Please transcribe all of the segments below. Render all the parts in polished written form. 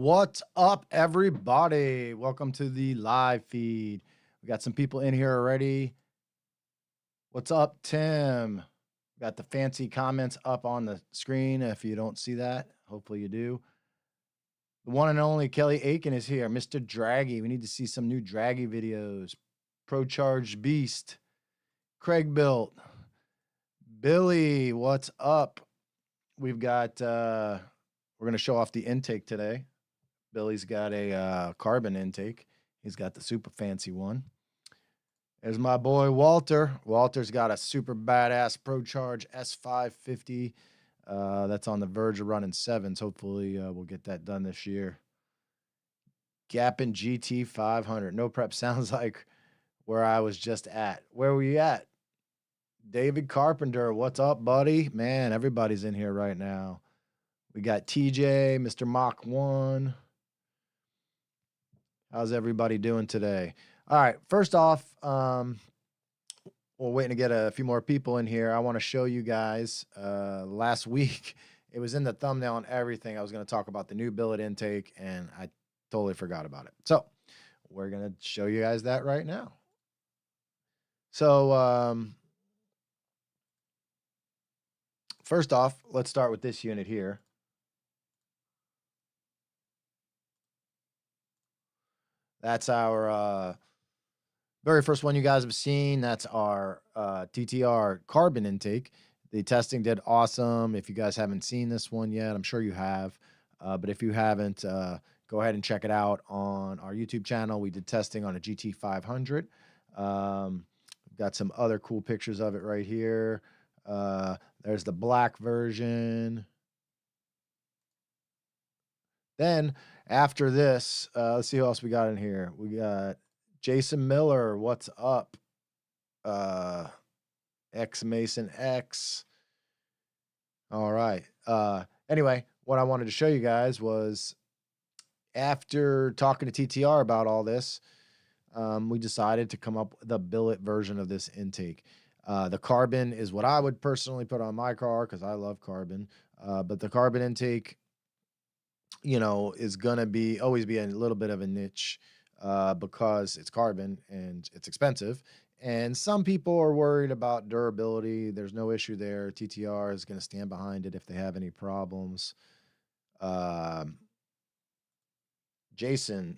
What's up, everybody? Welcome to the live feed. We got some people in here already. What's up, Tim? Got the fancy comments up on the screen. If you don't see that, hopefully you do. The one and only Kelly Aiken is here. Mr. Draggy. We need to see some new Draggy videos. Pro Charged Beast. Craig Built. Billy, what's up? We've got, we're going to show off the intake today. Billy's got a carbon intake. He's got the super fancy one. There's my boy Walter. Walter's got a super badass Pro Charge S550. That's on the verge of running sevens. Hopefully, we'll get that done this year. Gappin GT 500. No prep sounds like where I was just at. Where were you at? David Carpenter. What's up, buddy? Man, everybody's in here right now. We got TJ, Mr. Mach 1. How's everybody doing today? All right, first off, we're waiting to get a few more people in here. I want to show you guys, last week, it was in the thumbnail and everything. I was going to talk about the new billet intake, and I totally forgot about it. So we're going to show you guys that right now. So first off, let's start with this unit here. That's our very first one you guys have seen. That's our TTR carbon intake. The testing did awesome. If you guys haven't seen this one yet, I'm sure you have. But if you haven't, go ahead and check it out on our YouTube channel. We did testing on a GT 500. Got some other cool pictures of it right here. There's the black version. Then after this, let's see who else we got in here. We got Jason Miller. What's up? X Mason X. All right. Anyway, what I wanted to show you guys was after talking to TTR about all this, we decided to come up with a billet version of this intake. The carbon is what I would personally put on my car because I love carbon. But the carbon intake, you know, is gonna always be a little bit of a niche because it's carbon and it's expensive. And some people are worried about durability. There's no issue there. TTR is going to stand behind it if they have any problems. Jason,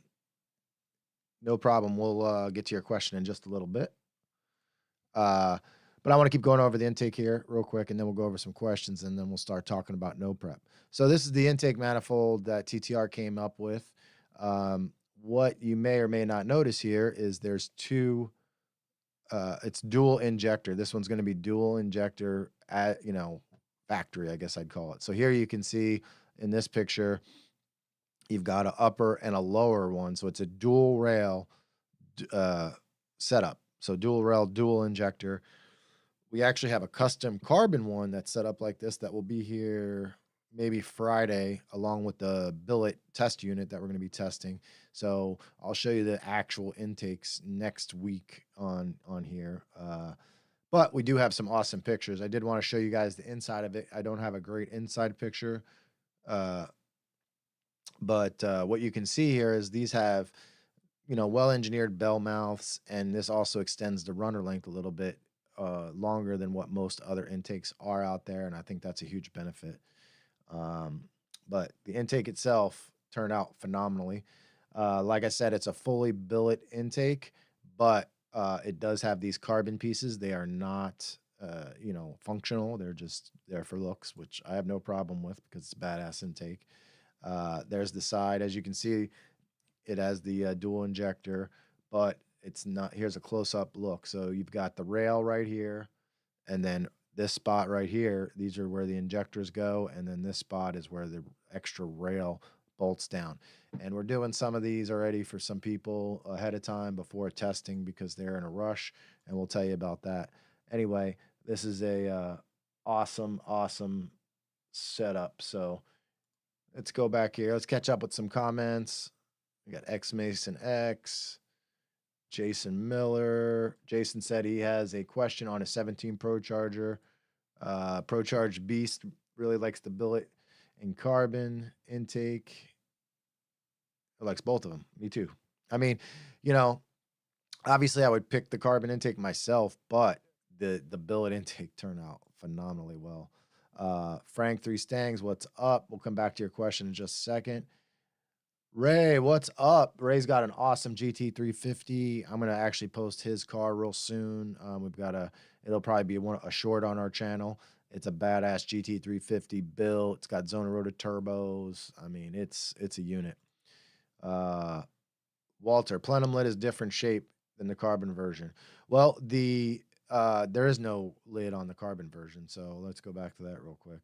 no problem. We'll get to your question in just a little bit. But I want to keep going over the intake here real quick, and then we'll go over some questions, and then we'll start talking about no prep. So this is the intake manifold that TTR came up with. What you may or may not notice here is there's two, it's dual injector. This one's going to be dual injector at, factory, I guess I'd call it. So here you can see in this picture, you've got an upper and a lower one. So it's a dual rail setup. So dual rail, dual injector. We actually have a custom carbon one that's set up like this that will be here maybe Friday, along with the billet test unit that we're going to be testing. So I'll show you the actual intakes next week on here. But we do have some awesome pictures. I did want to show you guys the inside of it. I don't have a great inside picture. But what you can see here is these have, well-engineered bell mouths, and this also extends the runner length a little bit longer than what most other intakes are out there, and I think that's a huge benefit. But the intake itself turned out phenomenally. Like I said, it's a fully billet intake, but it does have these carbon pieces. They are not, functional. They're just there for looks, which I have no problem with because it's a badass intake. There's the side. As you can see, it has the dual injector, but it's not. Here's a close-up look. So you've got the rail right here, and then this spot right here, these are where the injectors go, and then this spot is where the extra rail bolts down. And we're doing some of these already for some people ahead of time before testing because they're in a rush, and we'll tell you about that. Anyway, this is a awesome setup. So let's go back here. Let's catch up with some comments. We got X Mason X. Jason Miller. Jason said he has a question on a 17 Pro Charger. Pro Charge Beast really likes the billet and carbon intake. likes both of them. Me too. I mean, you know, obviously I would pick the carbon intake myself, but the billet intake turned out phenomenally well. Frank Three Stangs, what's up? We'll come back to your question in just a second. Ray, what's up? Ray's got an awesome GT 350. I'm gonna actually post his car real soon. We've got it'll probably be a short on our channel. It's a badass GT 350 built. It's got Zona Rota turbos. I mean, it's a unit. Uh, Walter, plenum lid is different shape than the carbon version. Well, there is no lid on the carbon version, so let's go back to that real quick.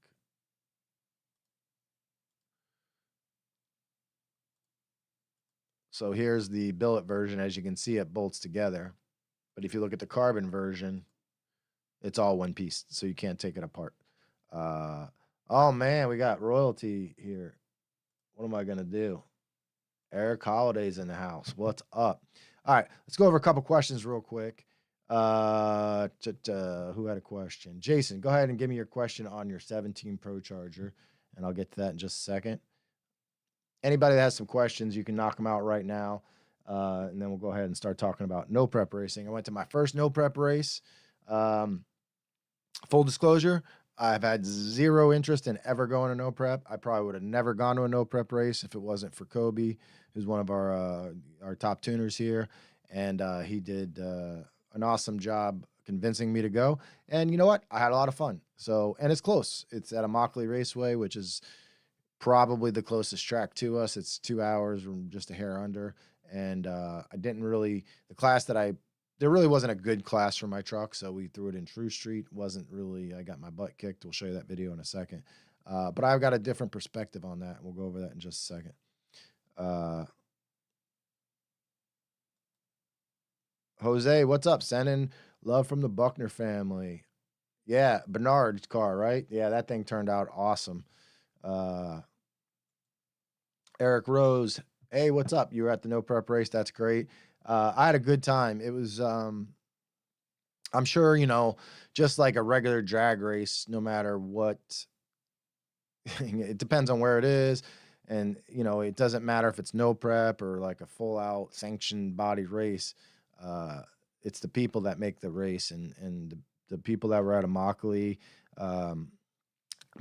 So here's the billet version. As you can see, it bolts together. But if you look at the carbon version, it's all one piece, so you can't take it apart. Oh man, we got royalty here. What am I gonna do? Eric Holiday's in the house. What's up? All right, let's go over a couple questions real quick. Who had a question? Jason, go ahead and give me your question on your 17 Pro Charger, and I'll get to that in just a second. Anybody that has some questions, you can knock them out right now, and then we'll go ahead and start talking about no prep racing. I went to my first no prep race. Full disclosure, I've had zero interest in ever going to no prep. I probably would have never gone to a no prep race if it wasn't for Kobe, who's one of our top tuners here, and he did an awesome job convincing me to go. And you know what? I had a lot of fun. So, and it's close. It's at Immokalee Raceway, which is probably the closest track to us. It's 2 hours, just a hair under. And I didn't really the class that there really wasn't a good class for my truck, so we threw it in True Street. Wasn't really, I got my butt kicked. We'll show you that video in a second. But I've got a different perspective on that. We'll go over that in just a second. Jose, what's up? Sending love from the Buckner family. Yeah, Bernard's car, right? Yeah, that thing turned out awesome. Eric Rose, hey, what's up? You were at the no prep race. That's great. I had a good time. It was, I'm sure, just like a regular drag race, no matter what, it depends on where it is. And, it doesn't matter if it's no prep or like a full out sanctioned body race. It's the people that make the race and the people that were at Immokalee,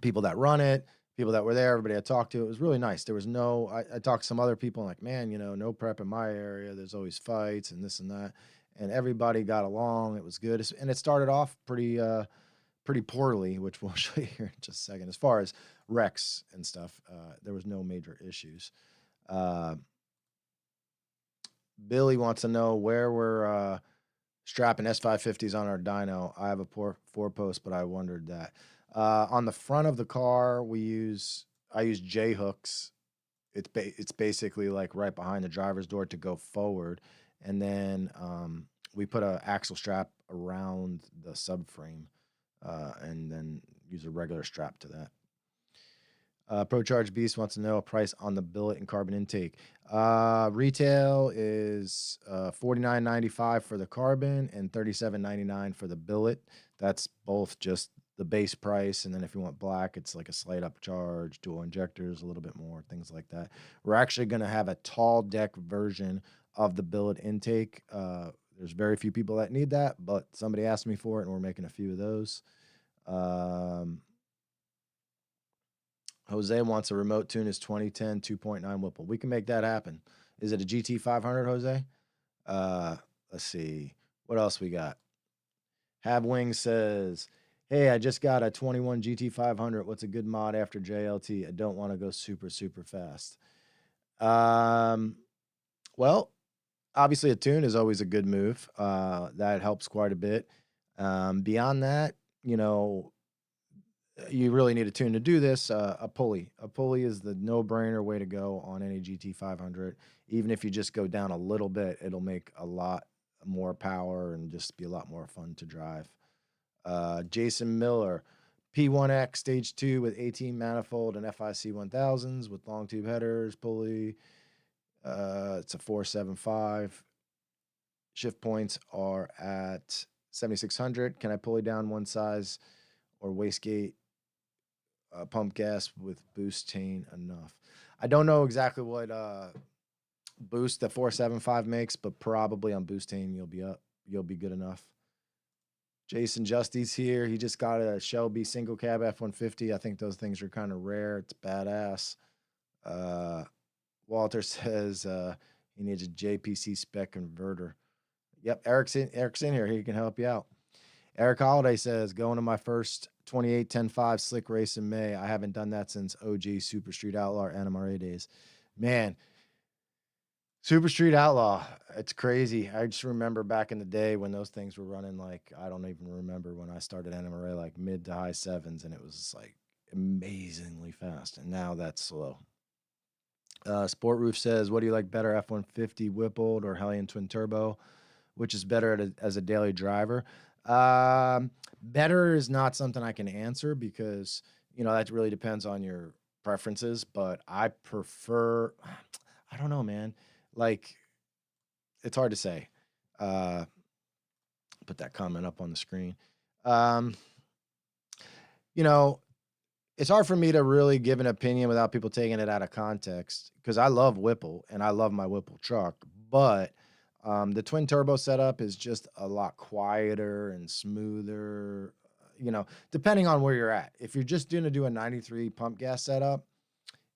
people that run it, people that were there, everybody I talked to. It was really nice. There was I talked to some other people like, man, no prep in my area. There's always fights and this and that. And everybody got along. It was good. And it started off pretty poorly, which we'll show you here in just a second. As far as wrecks and stuff, there was no major issues. Billy wants to know where we're strapping S550s on our dyno. I have a 4-post, but I wondered that. On the front of the car, I use J hooks. It's basically like right behind the driver's door to go forward, and then we put an axle strap around the subframe, and then use a regular strap to that. ProCharge Beast wants to know a price on the billet and carbon intake. Retail is $49.95 for the carbon and $37.99 for the billet. That's both just the base price, and then if you want black, it's like a slight upcharge, dual injectors, a little bit more, things like that. We're actually going to have a tall deck version of the billet intake. There's very few people that need that, but somebody asked me for it, and we're making a few of those. Jose wants a remote tune his 2010 2.9 Whipple. We can make that happen. Is it a GT 500, Jose? Let's see. What else we got? Have Wings says, hey, I just got a 21 GT 500. What's a good mod after JLT? I don't want to go super, super fast. Well, obviously a tune is always a good move. That helps quite a bit. Beyond that, you really need a tune to do this. A pulley. A pulley is the no-brainer way to go on any GT 500. Even if you just go down a little bit, it'll make a lot more power and just be a lot more fun to drive. Jason Miller, P1X Stage 2 with 18 manifold and FIC 1000s with long tube headers, pulley. It's a 475. Shift points are at 7,600. Can I pulley down one size or wastegate pump gas with boost chain enough? I don't know exactly what boost that 475 makes, but probably on boostane you'll be good enough. Jason Justy's here. He just got a Shelby single cab F-150. I think those things are kind of rare. It's badass. Walter says he needs a JPC spec converter. Yep, Eric's in here. He can help you out. Eric Holiday says, going to my first 28 10.5 slick race in May. I haven't done that since OG Super Street Outlaw NMRA days. Man, Super Street Outlaw, it's crazy. I just remember back in the day when those things were running like, I don't even remember when I started NMRA, like mid to high sevens, and it was like amazingly fast. And now that's slow. Sport Roof says, what do you like better, F-150 Whippled or Hellion Twin Turbo? Which is better as a daily driver? Better is not something I can answer because, you know, that really depends on your preferences, but I prefer, I don't know, man. Like, it's hard to say. Put that comment up on the screen. You know, it's hard for me to really give an opinion without people taking it out of context because I love Whipple and I love my Whipple truck, but the twin turbo setup is just a lot quieter and smoother, you know, depending on where you're at. If you're just going to do a 93 pump gas setup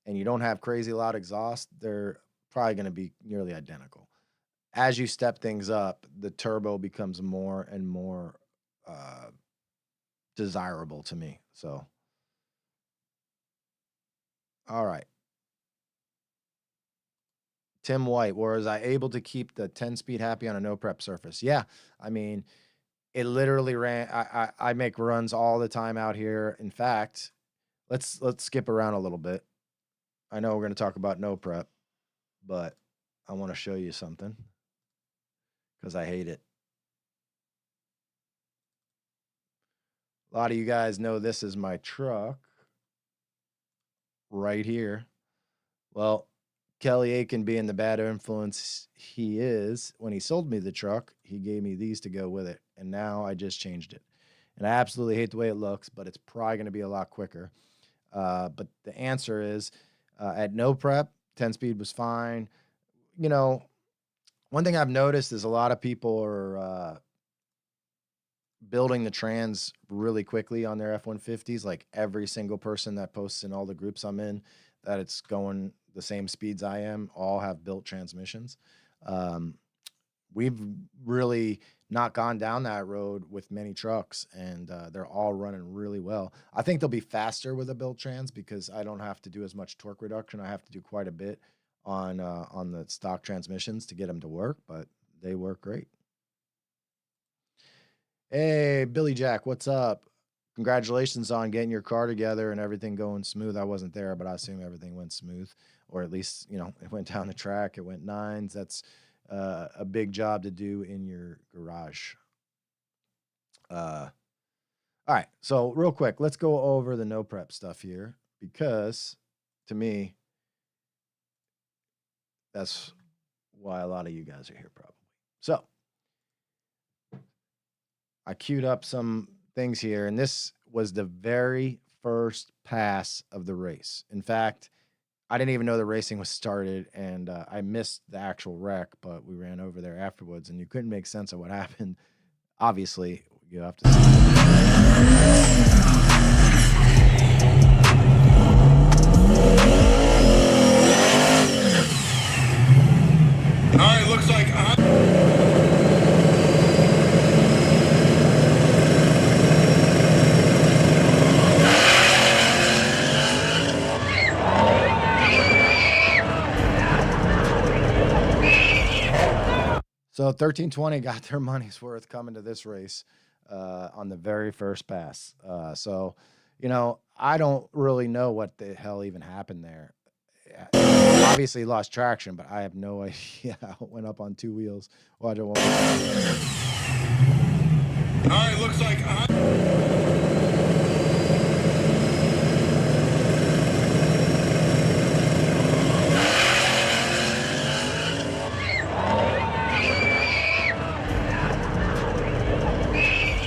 and you don't have crazy loud exhaust, they're probably going to be nearly identical. As you step things up, the turbo becomes more and more desirable to me. So, all right. Tim White, was I able to keep the 10-speed happy on a no prep surface? Yeah, I mean, it literally ran. I make runs all the time out here. In fact, let's skip around a little bit. I know we're going to talk about no prep, but I want to show you something because I hate it. A lot of you guys know this is my truck right here. Well, Kelly Aiken, being the bad influence he is, when he sold me the truck, he gave me these to go with it. And now I just changed it. And I absolutely hate the way it looks, but it's probably going to be a lot quicker. But the answer is at no prep, 10-speed was fine. You know, one thing I've noticed is a lot of people are building the trans really quickly on their F-150s. Like every single person that posts in all the groups I'm in that it's going the same speeds I am, all have built transmissions. We've really not gone down that road with many trucks, and they're all running really well. I think they'll be faster with a built trans because I don't have to do as much torque reduction. I have to do quite a bit on the stock transmissions to get them to work, but they work great. Hey, Billy Jack, what's up? Congratulations on getting your car together and everything going smooth. I wasn't there, but I assume everything went smooth, or at least, you know, it went down the track. It went nines. That's a big job to do in your garage. All right. So real quick, let's go over the no prep stuff here because to me, that's why a lot of you guys are here probably. So I queued up some things here, and this was the very first pass of the race. In fact, I didn't even know the racing was started, and I missed the actual wreck, but we ran over there afterwards, and you couldn't make sense of what happened. Obviously, you have to see. All right, looks like So 1320 got their money's worth coming to this race on the very first pass. So, you know, I don't really know what the hell even happened there. Obviously lost traction, but I have no idea how it went up on two wheels. Watch it. All right, looks like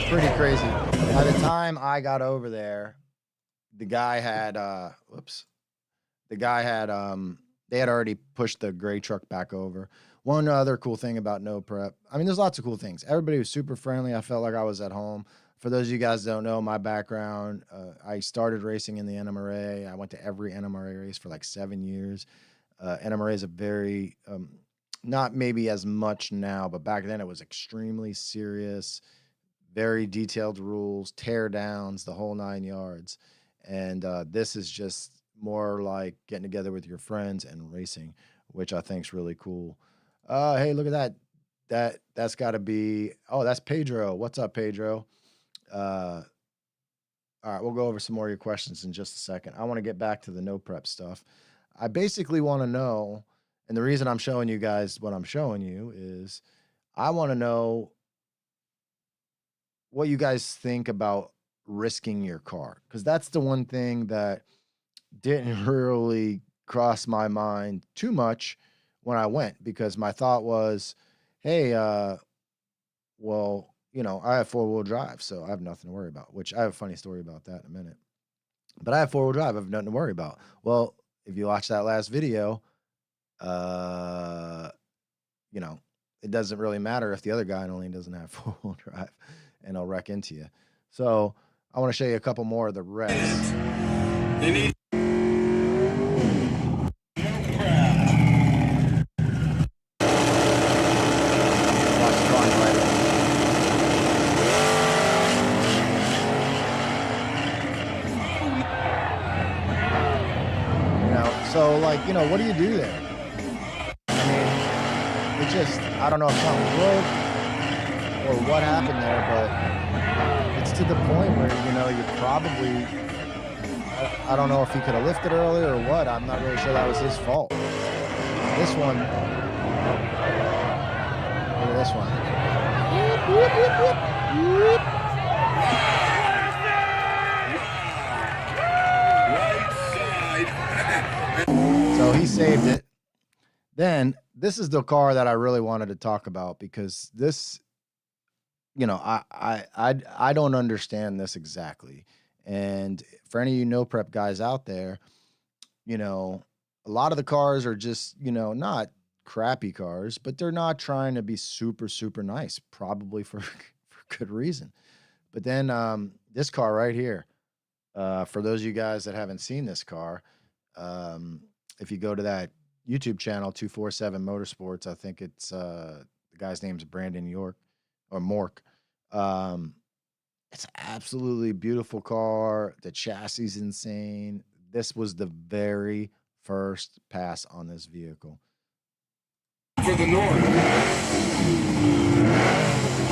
pretty crazy. By the time I got over there, the guy had They had already pushed the gray truck back over. One other cool thing about no prep, I mean, there's lots of cool things. Everybody was super friendly. I felt like I was at home. For those of you guys that don't know my background, I started racing in the NMRA. I went to every NMRA race for like 7 years. NMRA is a very, not maybe as much now, but back then it was extremely serious, very detailed rules, tear downs, the whole 9 yards. And this is just more like getting together with your friends and racing, which I think is really cool. Hey, look at that. That's got to be. Oh, that's Pedro. What's up, Pedro? Uh, all right, we'll go over some more of your questions in just a second. I want to get back to the no prep stuff. I basically want to know, and the reason I'm showing you guys what I'm showing you is I want to know what you guys think about risking your car, because that's the one thing that didn't really cross my mind too much when I went, because my thought was, hey, well, I have four-wheel drive, so I have nothing to worry about, which I have a funny story about that in a minute. But I have four-wheel drive, I have nothing to worry about. Well, if you watch that last video, uh, you know, it doesn't really matter if the other guy only doesn't have four-wheel drive and he'll wreck into you. So I want to show you a couple more of the wrecks. They need Watch the car right away. So like, what do you do there? I mean, it just, I don't know if something broke or what happened there, but it's to the point where, you probably, I don't know if he could have lifted earlier or what. I'm not really sure that was his fault. This one, look at this one. So he saved it. Then this is the car that I really wanted to talk about, because this, I don't understand this exactly. And for any of you no prep guys out there, a lot of the cars are just, not crappy cars, but they're not trying to be super, super nice, probably for good reason. But then this car right here, for those of you guys that haven't seen this car, if you go to that YouTube channel, 247 Motorsports, I think it's the guy's name's Brandon York or Mork. It's an absolutely beautiful car. The chassis is insane. This was the very first pass on this vehicle. for the North.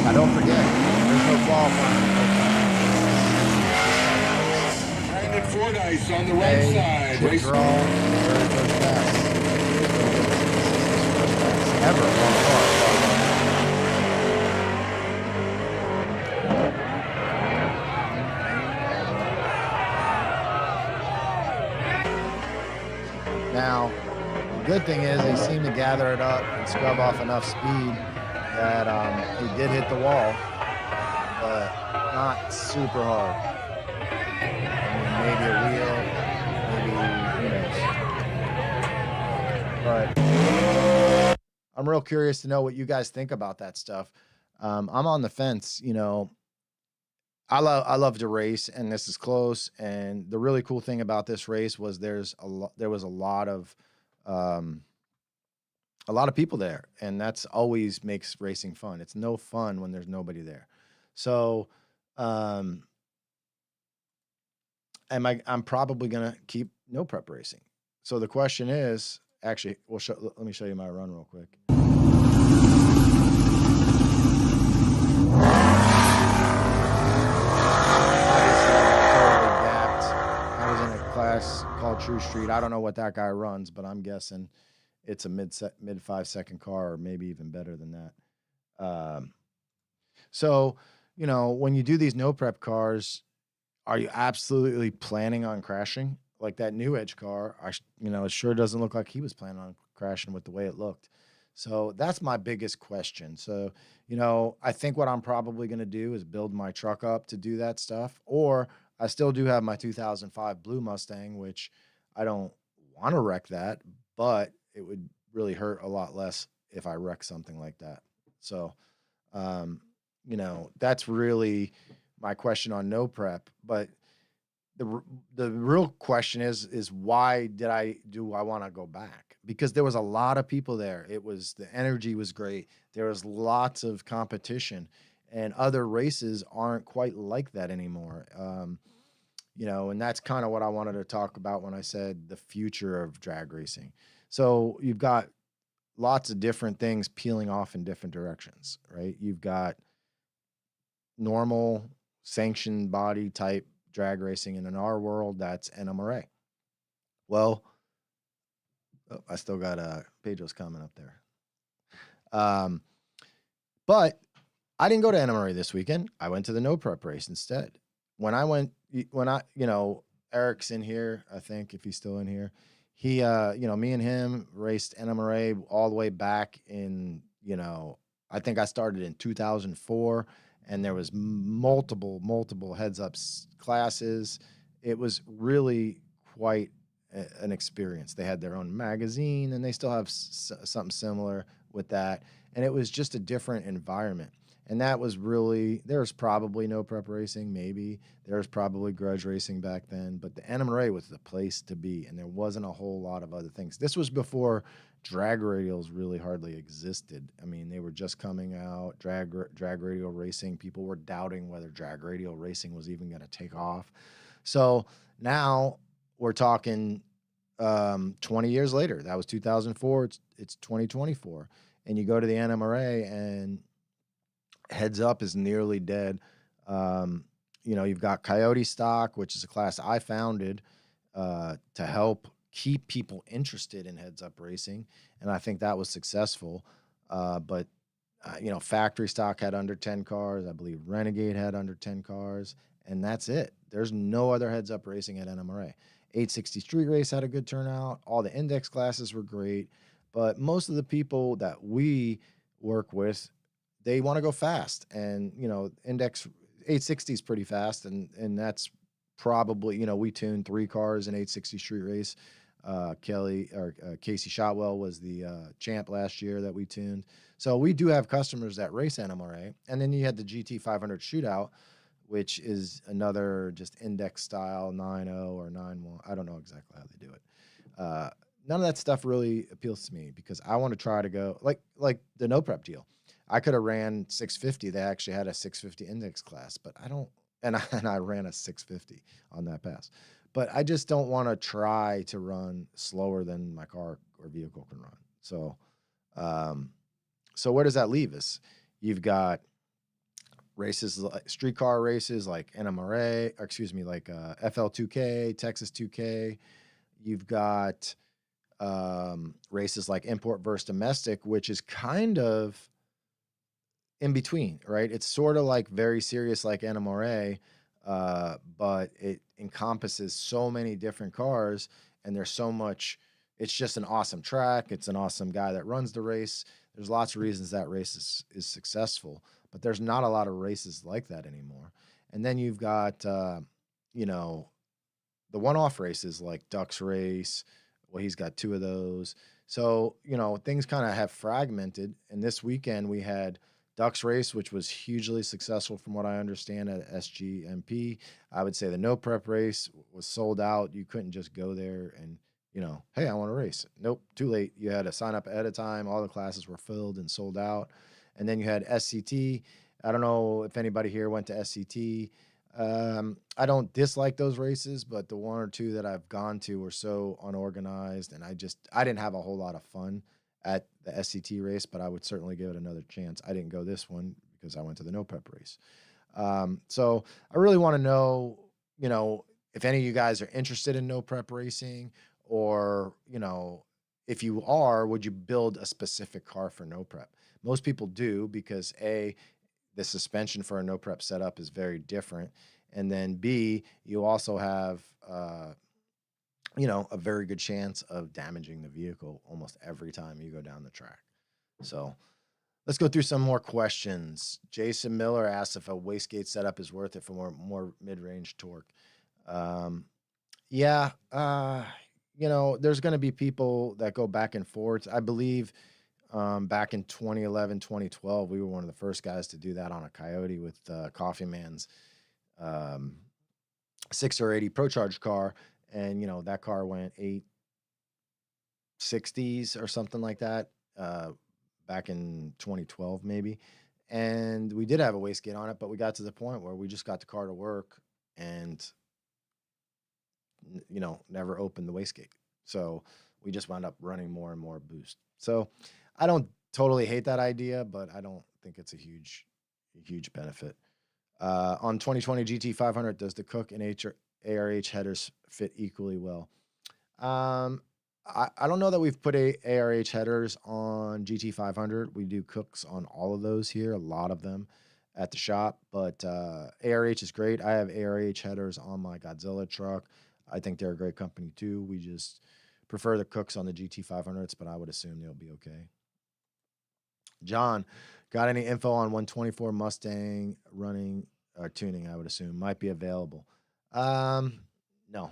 Now don't forget, there's no qualifying. Brandon Fordyce on the right side. Chip Race draw, very first pass. First pass ever on the car. Now, the good thing is they seem to gather it up and scrub off enough speed that he did hit the wall, but not super hard. I mean, maybe a wheel, maybe, but I'm real curious to know what you guys think about that stuff. I'm on the fence, I love to race, and this is close. And the really cool thing about this race was there was a lot of people there, and that's always makes racing fun. It's no fun when there's nobody there. So I'm probably gonna keep no prep racing. So the question is, actually, let me show you my run real quick. Called True Street. I don't know what that guy runs, but I'm guessing it's a mid 5-second car, or maybe even better than that. So, when you do these no prep cars, are you absolutely planning on crashing? Like that New Edge car, it sure doesn't look like he was planning on crashing with the way it looked. So that's my biggest question. So, I think what I'm probably going to do is build my truck up to do that stuff, or I still do have my 2005 Blue Mustang, which I don't want to wreck that, but it would really hurt a lot less if I wreck something like that. So, um, that's really my question on no prep. But the real question is why do I want to go back? Because there was a lot of people there. The energy was great. There was lots of competition, and other races aren't quite like that anymore. And that's kind of what I wanted to talk about when I said the future of drag racing. So you've got lots of different things peeling off in different directions, right? You've got normal sanctioned body type drag racing, and in our world, that's NMRA. Well, I still got Pedro's comment up there. Um, but I didn't go to NMRA this weekend. I went to the no prep race instead. Eric's in here, I think, if he's still in here. He, me and him raced NMRA all the way back in, I think I started in 2004, and there was multiple heads up classes. It was really quite an experience. They had their own magazine, and they still have something similar with that. And it was just a different environment. And that was really, there's probably no prep racing, maybe. There's probably grudge racing back then, but the NMRA was the place to be, and there wasn't a whole lot of other things. This was before drag radials really hardly existed. I mean, they were just coming out, drag radial racing. People were doubting whether drag radial racing was even going to take off. So now we're talking 20 years later. That was 2004. It's 2024. And you go to the NMRA, and heads up is nearly dead. You've got Coyote Stock, which is a class I founded to help keep people interested in heads up racing, and I think that was successful. But Factory Stock had under 10 cars. I believe Renegade had under 10 cars, and that's it. There's no other heads up racing at NMRA. 860 Street Race had a good turnout. All the index classes were great, but most of the people that we work with, they want to go fast, and index 860 is pretty fast, and that's probably, we tuned 3 cars in 860 Street Race. Casey Shotwell was the champ last year that we tuned. So we do have customers that race NMRA, and then you had the GT 500 shootout, which is another just index style 9.0 or 9.1. I don't know exactly how they do it. None of that stuff really appeals to me, because I want to try to go like the no prep deal. I could have ran 650. They actually had a 650 index class, but I don't, and I ran a 650 on that pass. But I just don't want to try to run slower than my car or vehicle can run. So, so where does that leave us? You've got races like streetcar races like NMRA, or excuse me, like FL2K, Texas 2K. You've got races like import versus domestic, which is kind of in between, right? It's sort of like very serious like NMRA, but it encompasses so many different cars, and there's so much. It's just an awesome track. It's an awesome guy that runs the race. There's lots of reasons that race is successful, but there's not a lot of races like that anymore. And then you've got, the one-off races like Ducks Race. Well, he's got 2 of those. So, things kind of have fragmented. And this weekend we had Ducks Race, which was hugely successful from what I understand at SGMP. I would say the no prep race was sold out. You couldn't just go there and, hey, I want to race. Nope, too late. You had to sign up ahead of time. All the classes were filled and sold out. And then you had SCT. I don't know if anybody here went to SCT. I don't dislike those races, but the 1 or 2 that I've gone to were so unorganized, and I didn't have a whole lot of fun at the SCT race, but I would certainly give it another chance. I didn't go this one because I went to the no prep race. So I really want to know, if any of you guys are interested in no prep racing, or, if you are, would you build a specific car for no prep? Most people do, because A, the suspension for a no prep setup is very different. And then B, you also have, a very good chance of damaging the vehicle almost every time you go down the track. So let's go through some more questions. Jason Miller asks if a wastegate setup is worth it for more mid-range torque. Yeah, there's going to be people that go back and forth. I believe back in 2011, 2012, we were one of the first guys to do that on a Coyote with Coffee Man's um, 6 or 80 Pro Charge car. And, that car went 860s or something like that back in 2012, maybe. And we did have a wastegate on it, but we got to the point where we just got the car to work and, never opened the wastegate. So we just wound up running more and more boost. So I don't totally hate that idea, but I don't think it's a huge benefit. On 2020 GT500, does the Cook and ARH headers fit equally well? I don't know that we've put ARH headers on GT500. We do Cooks on all of those here, a lot of them at the shop, but ARH is great. I have ARH headers on my Godzilla truck. I think they're a great company too. We just prefer the Cooks on the GT500s, but I would assume they'll be okay. John, got any info on 124 Mustang running or tuning? I would assume might be available. No,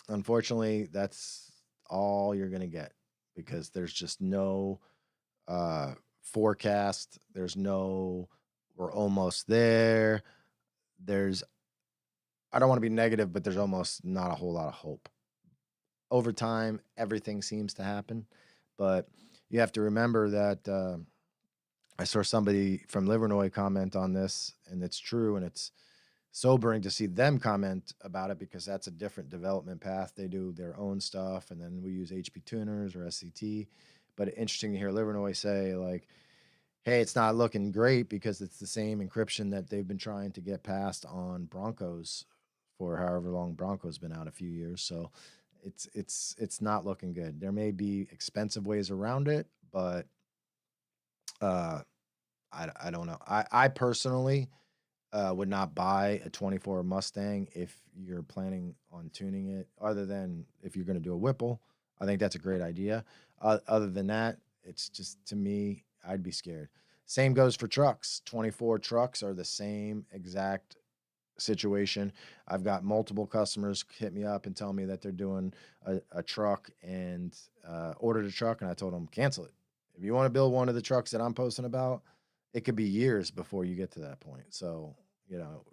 unfortunately, that's all you're gonna get because there's just no forecast. There's no, we're almost there. There's, I don't want to be negative, but there's almost not a whole lot of hope. Over time, everything seems to happen, but you have to remember that I saw somebody from Livernois comment on this, and it's true, and it's sobering to see them comment about it because that's a different development path. They do their own stuff, and then we use HP tuners or SCT. But interesting to hear Livernois say, like, hey, it's not looking great because it's the same encryption that they've been trying to get past on Broncos for however long Broncos been out, a few years. So it's not looking good. There may be expensive ways around it, but I don't know. I personally would not buy a 24 Mustang if you're planning on tuning it, other than if you're going to do a Whipple. I think that's a great idea. Other than that, it's just, to me, I'd be scared. Same goes for trucks. 24 trucks are the same exact situation. I've got multiple customers hit me up and tell me that they're doing a truck and ordered a truck, and I told them cancel it. If you want to build one of the trucks that I'm posting about, it could be years before you get to that point. So,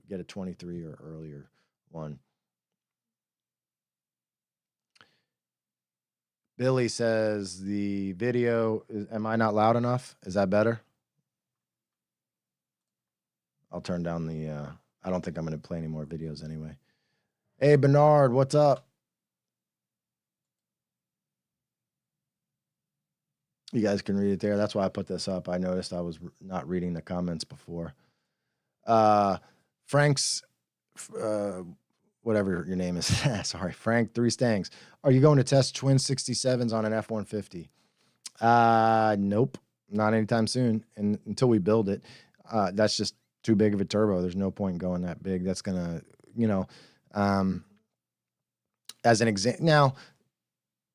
get a 23 or earlier one. Billy says the video am I not loud enough? Is that better? I'll turn down the I don't think I'm going to play any more videos anyway. Hey Bernard, what's up? You guys can read it there. That's why I put this up. I noticed I was not reading the comments before. Frank's whatever your name is. Sorry, Frank 3 Stangs. Are you going to test twin 67s on an F-150? Nope, not anytime soon. And until we build it, that's just too big of a turbo. There's no point in going that big. That's gonna, as an example. Now,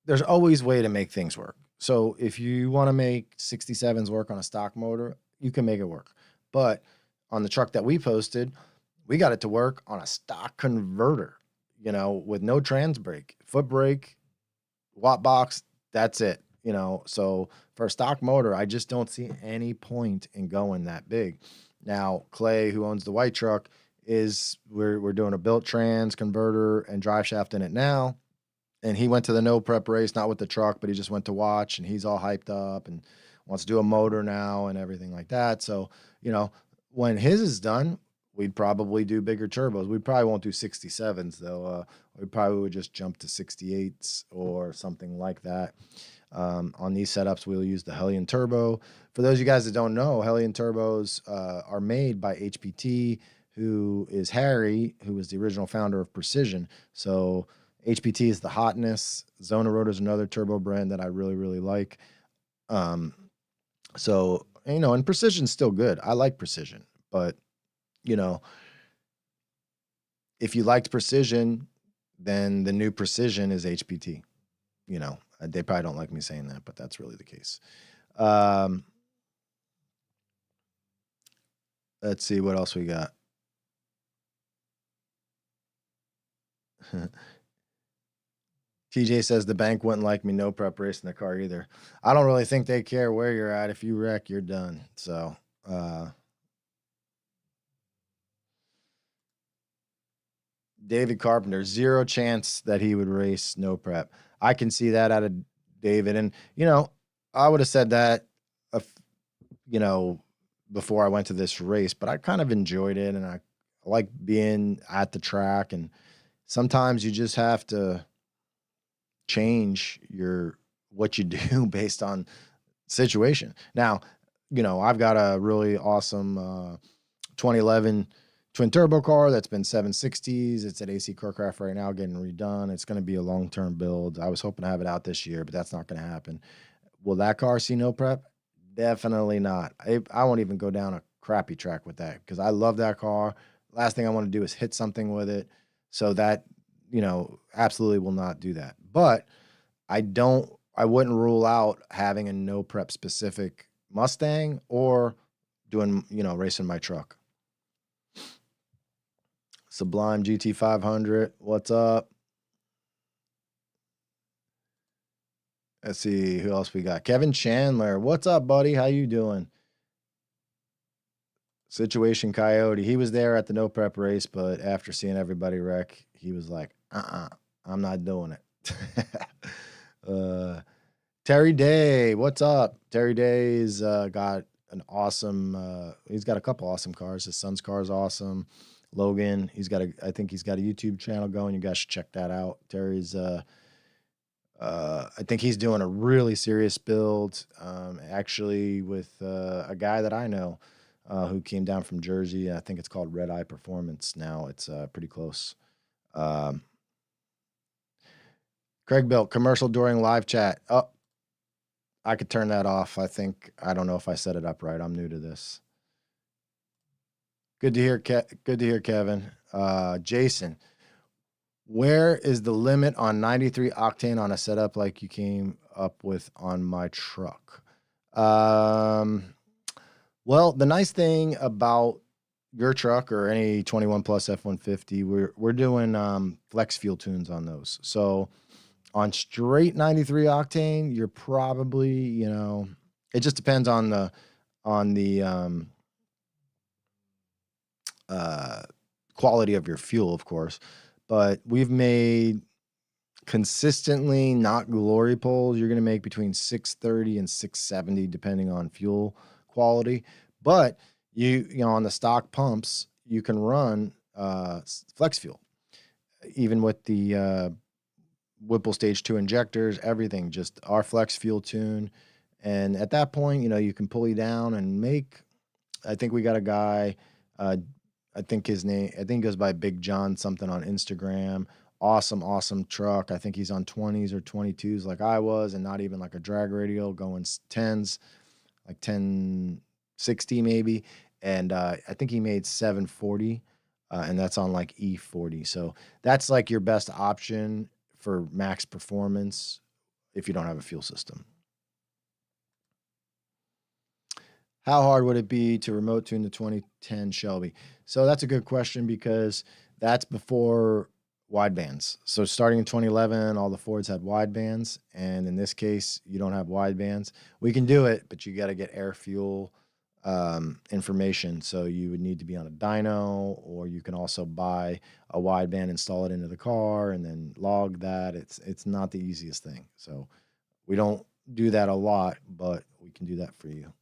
there's always a way to make things work. So if you want to make 67s work on a stock motor, you can make it work. But on the truck that we posted, we got it to work on a stock converter, with no trans brake, foot brake, watt box. That's it, So for a stock motor, I just don't see any point in going that big. Now, Clay, who owns the white truck, we're doing a built trans converter and drive shaft in it now. And he went to the no prep race, not with the truck, but he just went to watch, and he's all hyped up and wants to do a motor now and everything like that. So, when his is done, we'd probably do bigger turbos. We probably won't do 67s though. We probably would just jump to 68s or something like that. On these setups, we'll use the Hellion Turbo. For those of you guys that don't know, Hellion Turbos are made by HPT, who is Harry, who was the original founder of Precision. So HPT is the hotness. Zona Rotor is another turbo brand that I really, really like. So, and Precision's still good. I like Precision, but, if you liked Precision, then the new Precision is HPT. They probably don't like me saying that, but that's really the case. Let's see what else we got. TJ says the bank wouldn't like me no prep racing the car either. I don't really think they care where you're at. If you wreck, you're done. So, David Carpenter, zero chance that he would race no prep. I can see that out of David. And, I would have said that, you know, before I went to this race, but I kind of enjoyed it and I like being at the track. And sometimes you just have to change what you do based on situation. Now, I've got a really awesome 2011 twin turbo car that's been 760s. It's at AC Carcraft right now getting redone. It's going to be a long-term build. I was hoping to have it out this year, but that's not going to happen. Will that car see no prep? Definitely not. I won't even go down a crappy track with that because I love that car. Last thing I want to do is hit something with it. So that, absolutely will not do that. But I wouldn't rule out having a no prep specific Mustang or doing, racing my truck. Sublime GT 500. What's up? Let's see who else we got. Kevin Chandler. What's up, buddy? How you doing? Situation Coyote. He was there at the no prep race, but after seeing everybody wreck, he was like, I'm not doing it. Terry Day. What's up? Terry Day's got an awesome, he's got a couple awesome cars. His son's car is awesome. Logan, I think he's got a YouTube channel going. You guys should check that out. Terry's, I think he's doing a really serious build, actually with a guy that I know who came down from Jersey. I think it's called Red Eye Performance now. It's pretty close. Craig Built, commercial during live chat. Oh, I could turn that off. I don't know if I set it up right. I'm new to this. Good to hear, Kevin. Jason, where is the limit on 93 octane on a setup like you came up with on my truck? Well, the nice thing about your truck or any 21 plus F-150, we're doing flex fuel tunes on those. So on straight 93 octane, you're probably, it just depends on the quality of your fuel, of course. But we've made consistently, not glory poles, you're going to make between 630 and 670 depending on fuel quality. But you on the stock pumps, you can run flex fuel, even with the Whipple Stage 2 injectors, everything, just our flex fuel tune. And at that point, you can pulley down and make, I think we got a guy, I think he goes by Big John something on Instagram. Awesome truck. I think he's on 20s or 22s like I was, and not even like a drag radial, going 10s, like 1060 maybe. And I think he made 740, and that's on like E40. So that's like your best option for max performance if you don't have a fuel system. How hard would it be to remote tune the 2010 Shelby? So that's a good question because that's before widebands. So starting in 2011, all the Fords had widebands, and in this case, you don't have widebands. We can do it, but you got to get air fuel information. So you would need to be on a dyno, or you can also buy a wideband, install it into the car, and then log that. It's not the easiest thing. So we don't do that a lot, but we can do that for you.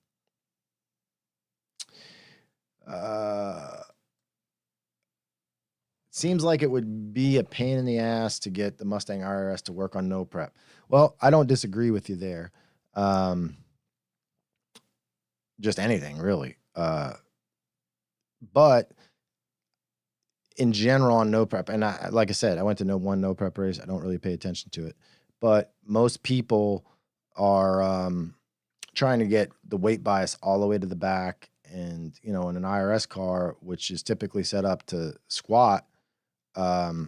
Seems like it would be a pain in the ass to get the Mustang IRS to work on no prep. Well, I don't disagree with you there. Just anything really. But in general on no prep, and like I said, I went to no prep race. I don't really pay attention to it, but most people are trying to get the weight bias all the way to the back. And, in an IRS car, which is typically set up to squat, maybe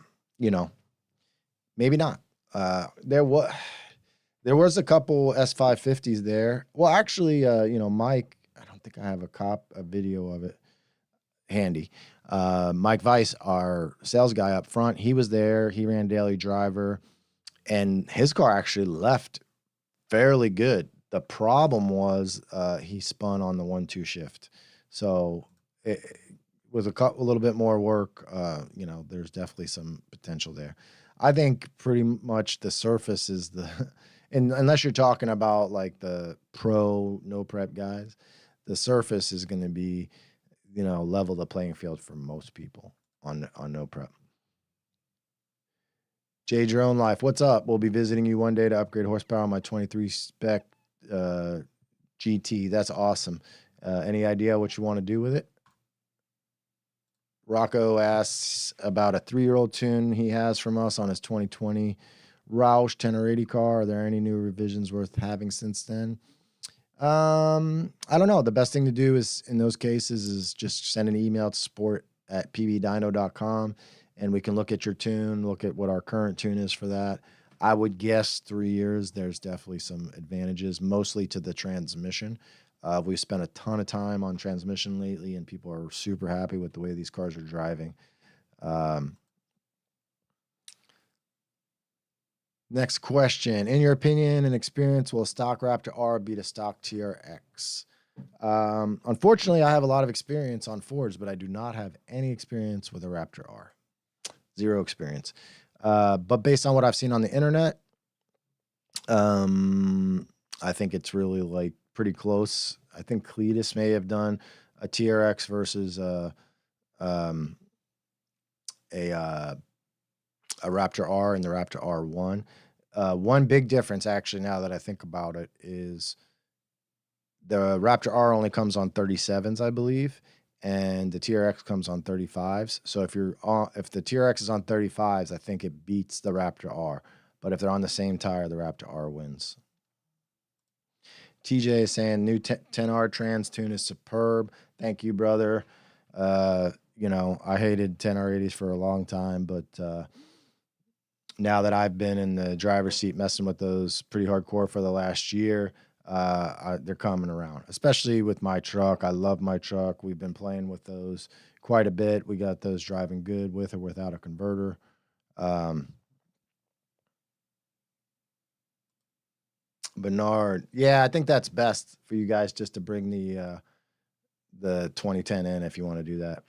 not. There was a couple S550s there. Well, actually, Mike, I don't think I have a video of it handy. Mike Weiss, our sales guy up front, he was there. He ran daily driver. and his car actually left fairly good. The problem was he spun on the 1-2 shift. So with a little bit more work, there's definitely some potential there. I think pretty much the surface is and unless you're talking about like the pro no prep guys, the surface is going to be, level the playing field for most people on no prep. Jade Your Own Life, what's up? We'll be visiting you one day to upgrade horsepower on my 23 spec GT. That's awesome. Any idea what you want to do with it? Rocco asks about a 3-year-old tune he has from us on his 2020 Roush 10 or 80 car. Are there any new revisions worth having since then? I don't know. The best thing to do is in those cases is just send an email to support@pbdyno.com and we can look at your tune, look at what our current tune is for that. I would guess 3 years. There's definitely some advantages, mostly to the transmission. We've spent a ton of time on transmission lately, and people are super happy with the way these cars are driving. Next question. In your opinion and experience, will a stock Raptor R beat a stock TRX? Unfortunately, I have a lot of experience on Fords, but I do not have any experience with a Raptor R. Zero experience. But based on what I've seen on the internet, I think it's really like pretty close. I think Cletus may have done a TRX versus a Raptor R and the Raptor R1. One big difference, actually, now that I think about it, is the Raptor R only comes on 37s, I believe, and the TRX comes on 35s. So if the TRX is on 35s, I think it beats the Raptor R. But if they're on the same tire, the Raptor R wins. TJ is saying new 10R trans tune is superb. Thank you, brother. I hated 10R80s for a long time, but now that I've been in the driver's seat messing with those pretty hardcore for the last year, they're coming around, especially with my truck. I love my truck. We've been playing with those quite a bit. We got those driving good with or without a converter. Bernard, yeah, I think that's best for you guys just to bring the 2010 in if you want to do that.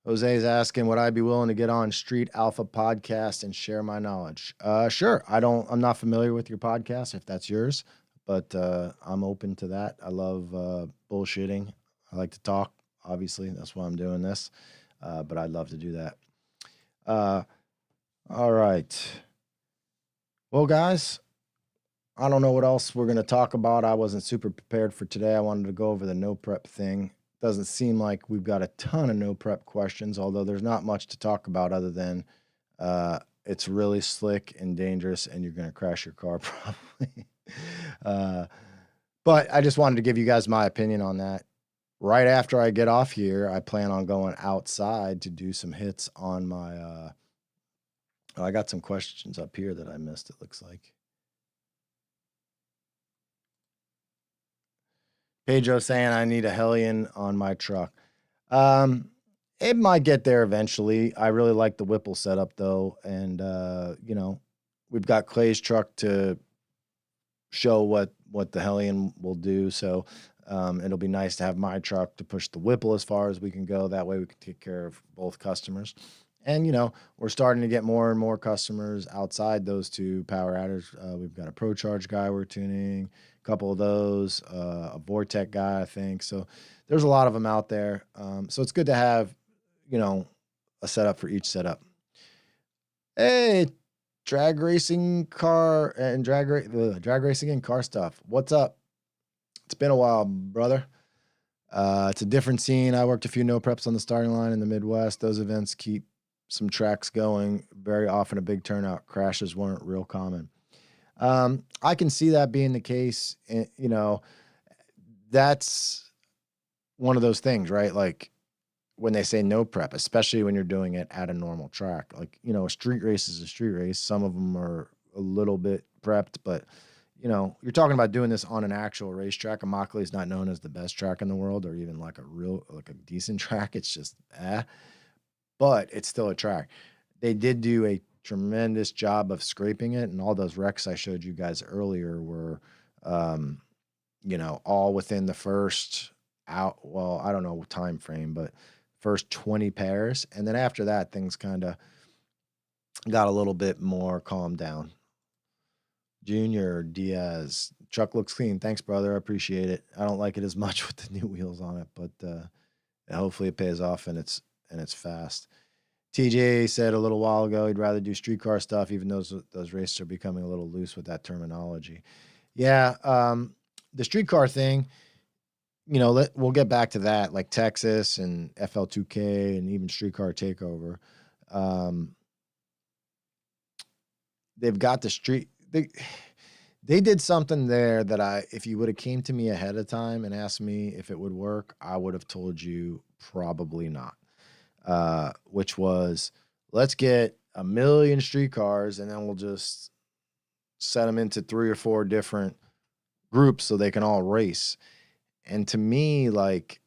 Jose's asking, would I be willing to get on Street Alpha podcast and share my knowledge? Sure. I'm not familiar with your podcast if that's yours, but I'm open to that. I love bullshitting. I like to talk. Obviously, that's why I'm doing this. But I'd love to do that. All right. Well, guys, I don't know what else we're going to talk about. I wasn't super prepared for today. I wanted to go over the no prep thing. Doesn't seem like we've got a ton of no prep questions, although there's not much to talk about other than it's really slick and dangerous and you're going to crash your car probably. But I just wanted to give you guys my opinion on that. Right after I get off here, I plan on going outside to do some hits on my I got some questions up here that I missed, it looks like. Pedro saying I need a Hellion on my truck. It might get there eventually. I really like the Whipple setup though. And, we've got Clay's truck to show what the Hellion will do. So it'll be nice to have my truck to push the Whipple as far as we can go. That way we can take care of both customers. And, we're starting to get more and more customers outside those two power adders. We've got a Pro Charge guy we're tuning, a couple of those, a Vortec guy, I think. So there's a lot of them out there. So it's good to have, a setup for each setup. Hey, drag racing car and drag racing and car stuff. What's up? It's been a while, brother. It's a different scene. I worked a few no preps on the starting line in the Midwest. Those events keep some tracks going. Very often a big turnout. Crashes weren't real common. I can see that being the case. That's one of those things, right? Like when they say no prep, especially when you're doing it at a normal track, like, a street race is a street race. Some of them are a little bit prepped, but you're talking about doing this on an actual racetrack. Immokalee is not known as the best track in the world or even like a decent track. It's just, but it's still a track. They did do a tremendous job of scraping it, and all those wrecks I showed you guys earlier were, um, all within the first out. Well, I don't know time frame, but first 20 pairs, and then after that, things kind of got a little bit more calmed down. Junior Diaz, truck looks clean. Thanks, brother. I appreciate it. I don't like it as much with the new wheels on it, but hopefully it pays off and it's fast. TJ said a little while ago he'd rather do streetcar stuff, even though those races are becoming a little loose with that terminology. Yeah, the streetcar thing, we'll get back to that, like Texas and FL2K and even Streetcar Takeover. Um, they've got the street. They did something there that if you would have came to me ahead of time and asked me if it would work, I would have told you probably not. Which was, let's get a million streetcars and then we'll just set them into 3 or 4 different groups so they can all race. And to me, like,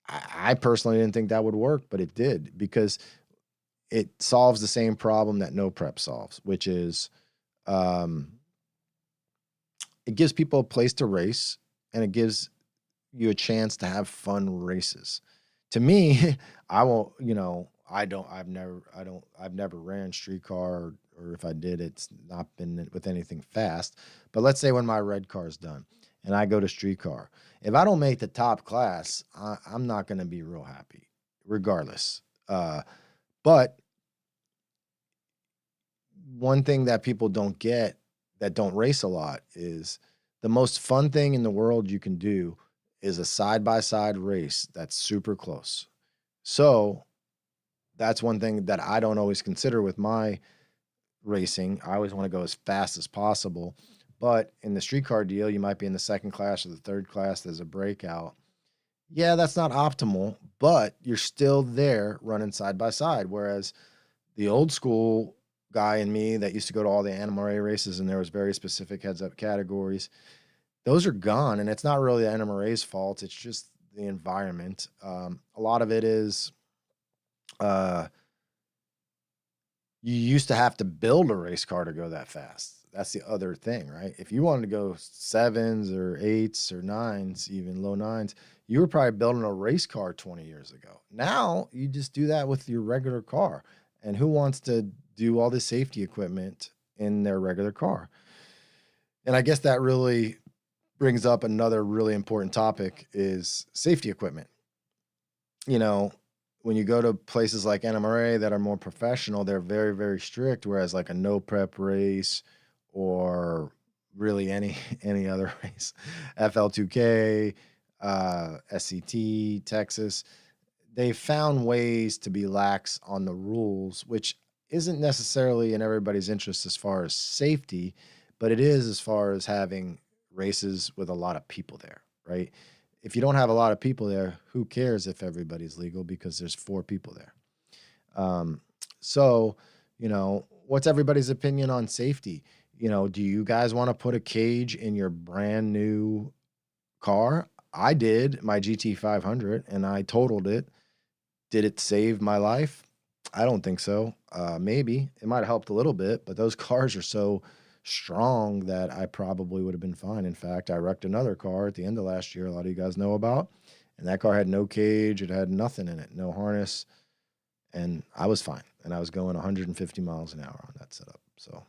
I personally didn't think that would work, but it did, because it solves the same problem that no prep solves, which is, it gives people a place to race, and it gives you a chance to have fun races. To me, I won't, I've never ran streetcar, or if I did, it's not been with anything fast. But let's say when my red car is done and I go to streetcar, if I don't make the top class, I'm not going to be real happy, regardless. But one thing that people don't get, that don't race a lot, is the most fun thing in the world you can do is a side-by-side race that's super close. So that's one thing that I don't always consider with my racing. I always want to go as fast as possible. But in the streetcar deal, you might be in the second class or the third class. There's a breakout. Yeah, that's not optimal, but you're still there running side by side. Whereas the old school guy in me that used to go to all the NMRA races, and there was very specific heads-up categories, those are gone, and it's not really the NMRA's fault. It's just the environment. A lot of it is, you used to have to build a race car to go that fast. That's the other thing, right? If you wanted to go 7s or 8s or 9s, even low 9s, you were probably building a race car 20 years ago. Now you just do that with your regular car. And who wants to do all this safety equipment in their regular car? And I guess that really brings up another really important topic, is safety equipment. When you go to places like NMRA that are more professional, they're very, very strict. Whereas like a no prep race, or really any other race, FL2K, SCT, Texas, they found ways to be lax on the rules, which isn't necessarily in everybody's interest as far as safety, but it is as far as having races with a lot of people there, right? If you don't have a lot of people there, who cares if everybody's legal, because there's 4 people there. So, what's everybody's opinion on safety? Do you guys want to put a cage in your brand new car? I did, my GT500, and I totaled it. Did it save my life? I don't think so. Maybe it might have helped a little bit, but those cars are so strong that I probably would have been fine. In fact, I wrecked another car at the end of last year, a lot of you guys know about, and that car had no cage. It had nothing in it, no harness, and I was fine. And I was going 150 miles an hour on that setup. So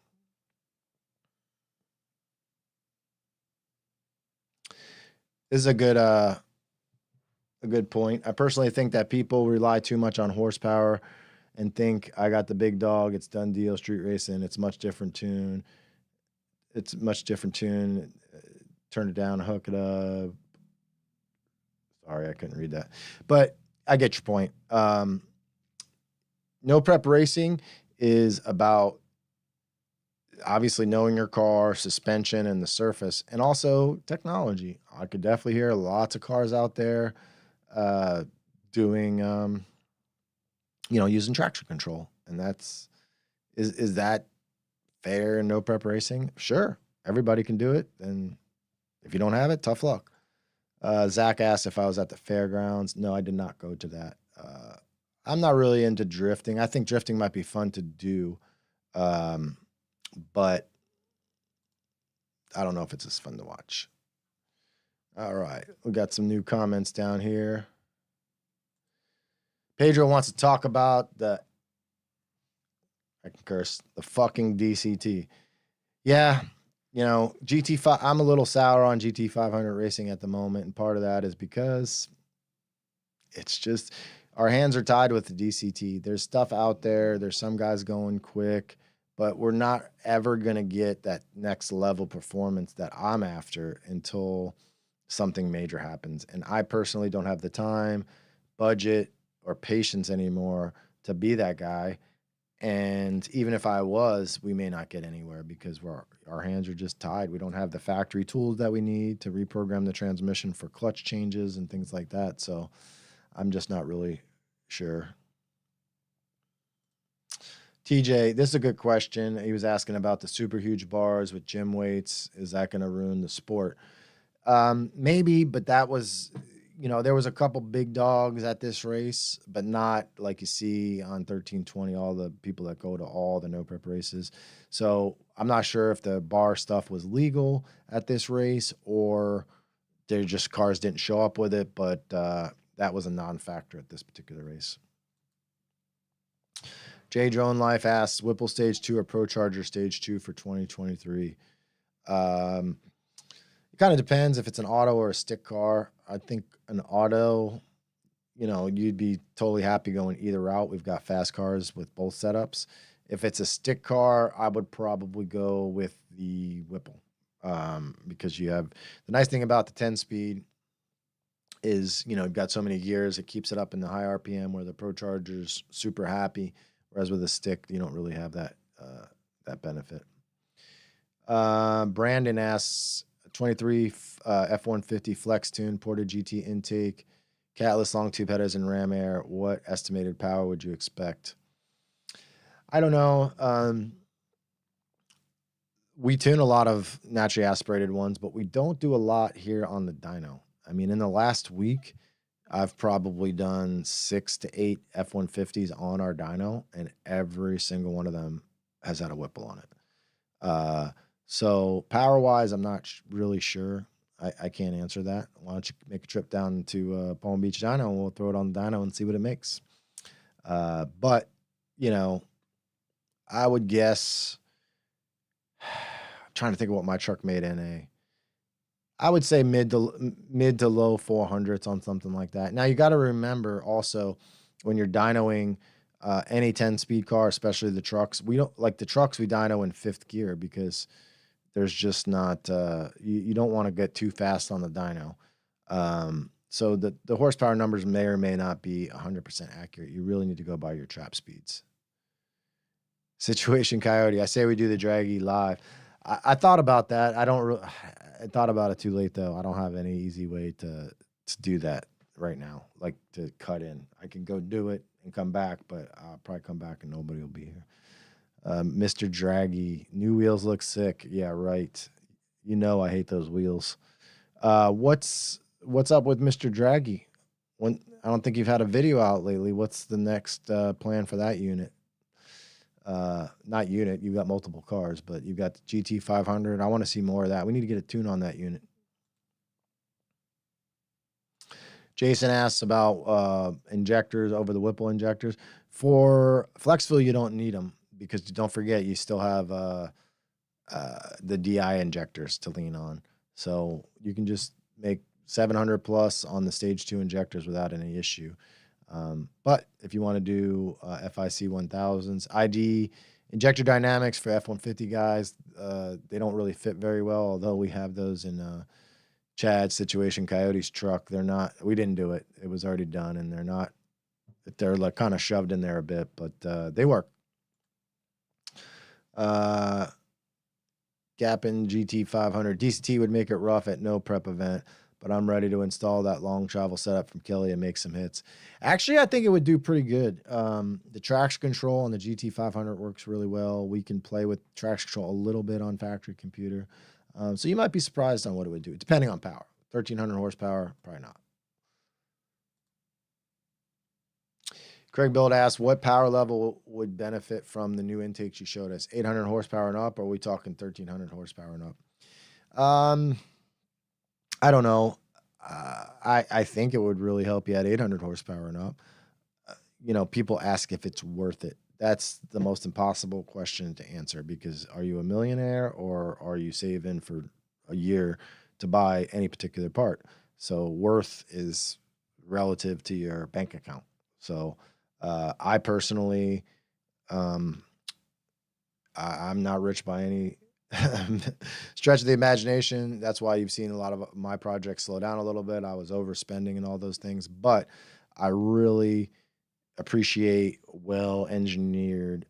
this is a good point. I personally think that people rely too much on horsepower and think, I got the big dog, it's done deal, street racing, it's much different tune. It's a much different tune. Turn it down, hook it up. Sorry, I couldn't read that. But I get your point. No prep racing is about obviously knowing your car, suspension, and the surface, and also technology. I could definitely hear lots of cars out there doing, using traction control. And is that fair and no prep racing? Sure, everybody can do it. And if you don't have it, tough luck. Zach asked if I was at the fairgrounds. No, I did not go to that. I'm not really into drifting. I think drifting might be fun to do, um, but I don't know if it's as fun to watch. All right, we got some new comments down here. Pedro wants to talk about I can curse, the fucking DCT. Yeah, GT5. I'm a little sour on GT500 racing at the moment, and part of that is because it's just our hands are tied with the DCT. There's stuff out there. There's some guys going quick, but we're not ever going to get that next level performance that I'm after until something major happens. And I personally don't have the time, budget, or patience anymore to be that guy. And even if I was, we may not get anywhere because our hands are just tied. We don't have the factory tools that we need to reprogram the transmission for clutch changes and things like that. So I'm just not really sure. TJ, this is a good question. He was asking about the super huge bars with gym weights. Is that going to ruin the sport? Maybe, but that was, there was a couple big dogs at this race, but not like you see on 1320, all the people that go to all the no prep races. So I'm not sure if the bar stuff was legal at this race or they're just cars didn't show up with it, but that was a non-factor at this particular race. J Drone Life asks, Whipple Stage 2 or Pro Charger Stage 2 for 2023? It kind of depends if it's an auto or a stick car. I think an auto, you'd be totally happy going either route. We've got fast cars with both setups. If it's a stick car, I would probably go with the Whipple because you have the nice thing about the 10-speed is, you've got so many gears, it keeps it up in the high RPM where the Pro Charger's super happy. Whereas with a stick, you don't really have that benefit. Brandon asks, 23 F-150 Flex Tune, Porta GT intake, catless long tube headers and ram air. What estimated power would you expect? I don't know. We tune a lot of naturally aspirated ones, but we don't do a lot here on the dyno. I mean, in the last week, I've probably done 6 to 8 F-150s on our dyno, and every single one of them has had a Whipple on it. So power-wise, I'm not really sure. I can't answer that. Why don't you make a trip down to Palm Beach Dyno, and we'll throw it on the dyno and see what it makes. But, I would guess, I'm trying to think of what my truck made NA. I would say mid to low 400s on something like that. Now you got to remember also when you're dynoing any 10-speed car, especially the trucks, we don't like the trucks. We dyno in 5th gear because there's just not you don't want to get too fast on the dyno. So the horsepower numbers may or may not be 100% accurate. You really need to go by your trap speeds. Situation Coyote, I say we do the draggy live. I thought about that. I thought about it too late though. I don't have any easy way to do that right now, like to cut in. I can go do it and come back, but I'll probably come back and nobody will be here. Mr. Draggy, new wheels look sick. Yeah, right. I hate those wheels. What's up with Mr. Draggy? I don't think you've had a video out lately. What's the next plan for that unit? Not unit, you've got multiple cars, but you've got the GT500. I want to see more of that. We need to get a tune on that unit. Jason asks about injectors over the Whipple injectors. For flex fuel, you don't need them because don't forget, you still have the DI injectors to lean on. So you can just make 700 plus on the stage 2 injectors without any issue. But if you want to do FIC 1000s, ID injector dynamics for F-150 guys, they don't really fit very well, although we have those in Chad's Situation Coyote's truck. We didn't do it. It was already done, and they're like kind of shoved in there a bit, but they work. Gap in GT500. DCT would make it rough at no prep event, but I'm ready to install that long travel setup from Kelly and make some hits. Actually, I think it would do pretty good. The traction control on the GT500 works really well. We can play with traction control a little bit on factory computer. So you might be surprised on what it would do, depending on power. 1,300 horsepower, probably not. Craig Build asked, what power level would benefit from the new intakes you showed us? 800 horsepower and up, or are we talking 1300 horsepower and up? I don't know. I think it would really help you at 800 horsepower and up. People ask if it's worth it. That's the most impossible question to answer, because are you a millionaire or are you saving for a year to buy any particular part? So worth is relative to your bank account. So I personally, um, I'm not rich by any stretch of the imagination. That's why you've seen a lot of my projects slow down a little bit. I was overspending and all those things, but I really appreciate well engineered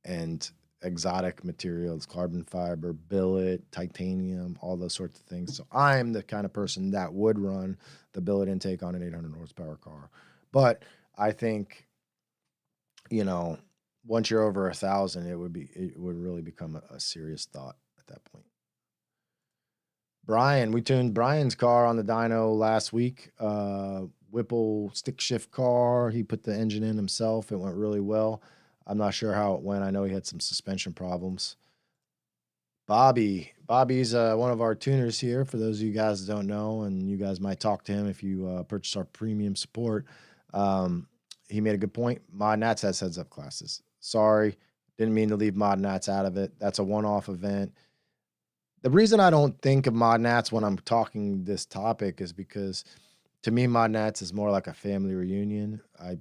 and exotic materials, carbon fiber, billet, titanium, all those sorts of things. So I'm the kind of person that would run the billet intake on an 800 horsepower car. But I think, once you're over 1,000, it would really become a serious thought at that point. Brian, we tuned Brian's car on the dyno last week. Whipple stick shift car. He put the engine in himself. It went really well. I'm not sure how it went. I know he had some suspension problems. Bobby's one of our tuners here, for those of you guys that don't know, and you guys might talk to him if you purchase our premium support. He made a good point. Mod Nats has heads-up classes. Sorry, didn't mean to leave Mod Nats out of it. That's a one-off event. The reason I don't think of Mod Nats when I'm talking this topic is because, to me, Mod Nats is more like a family reunion. I,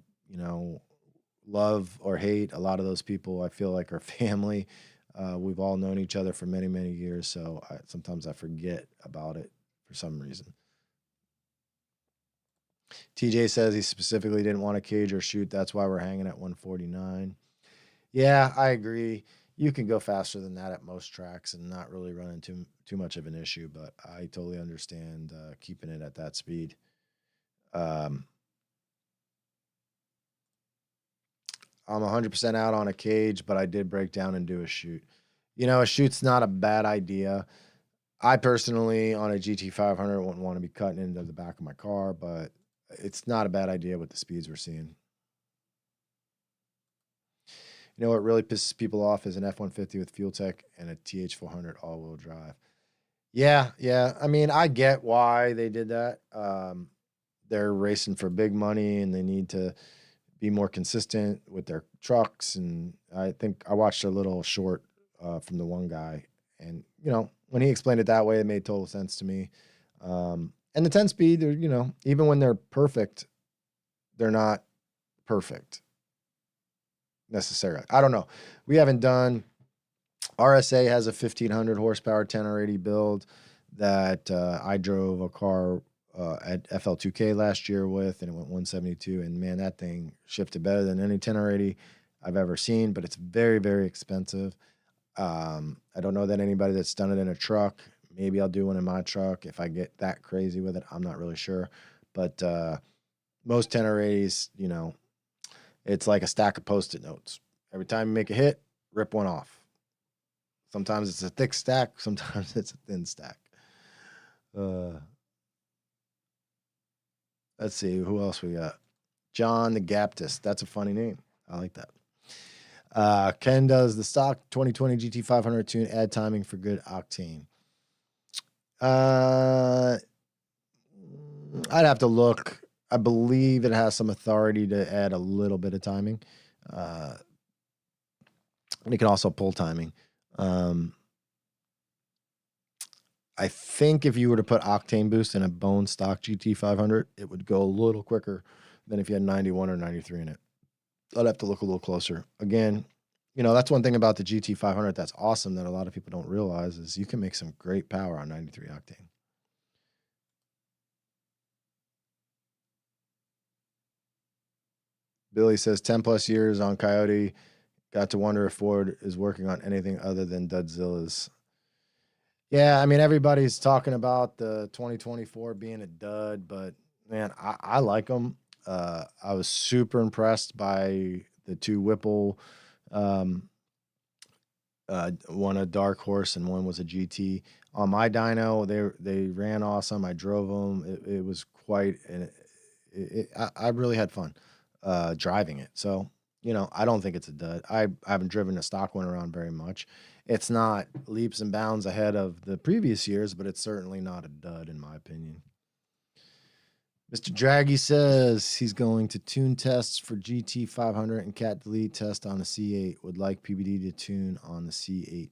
love or hate a lot of those people. I feel like are family. We've all known each other for many, many years, so sometimes I forget about it for some reason. TJ says he specifically didn't want to cage or shoot. That's why we're hanging at 149. Yeah, I agree. You can go faster than that at most tracks and not really run into too much of an issue, but I totally understand keeping it at that speed. I'm 100% out on a cage, but I did break down and do a shoot. A shoot's not a bad idea. I personally, on a GT500, wouldn't want to be cutting into the back of my car, but it's not a bad idea with the speeds we're seeing. What really pisses people off is an F-150 with fuel tech and a TH400 all-wheel drive. Yeah. I mean, I get why they did that. They're racing for big money and they need to be more consistent with their trucks. And I think I watched a little short from the one guy, and when he explained it that way, it made total sense to me. And the 10-speed, even when they're perfect, they're not perfect necessarily. I don't know. We haven't done. RSA has a 1,500 horsepower 10R80 build that I drove a car at FL2K last year with, and it went 172. And man, that thing shifted better than any 10R80 I've ever seen, but it's very, very expensive. I don't know that anybody that's done it in a truck. Maybe I'll do one in my truck if I get that crazy with it. I'm not really sure. But most 10R80s, it's like a stack of Post-it notes. Every time you make a hit, rip one off. Sometimes it's a thick stack. Sometimes it's a thin stack. Let's see. Who else we got? John the Gaptist. That's a funny name. I like that. Ken does the stock 2020 GT500 tune, add timing for good octane. I'd have to look. I believe it has some authority to add a little bit of timing. And it can also pull timing. I think if you were to put octane boost in a bone stock GT500, it would go a little quicker than if you had 91 or 93 in it. I'd have to look a little closer. Again, that's one thing about the GT500 that's awesome that a lot of people don't realize is you can make some great power on 93 octane. Billy says 10 plus years on Coyote. Got to wonder if Ford is working on anything other than Dudzillas. Yeah, I mean, everybody's talking about the 2024 being a dud, but man, I like them. I was super impressed by the two Whipple. One a dark horse and one was a GT. On my dyno, they ran awesome. I drove them. It was quite, I really had fun. driving it. So, I don't think it's a dud. I haven't driven a stock one around very much. It's not leaps and bounds ahead of the previous years, but it's certainly not a dud in my opinion. Mr. Draghi says he's going to tune tests for GT 500 and cat delete test on the C8. Would like PBD to tune on the C8.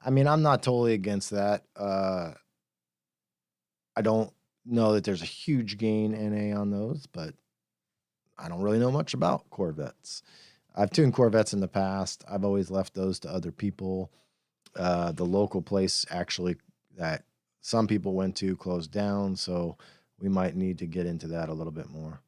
I mean, I'm not totally against that. I don't know that there's a huge gain NA on those, but I don't really know much about Corvettes. I've tuned Corvettes in the past. I've always left those to other people. The local place actually that some people went to closed down, so we might need to get into that a little bit more.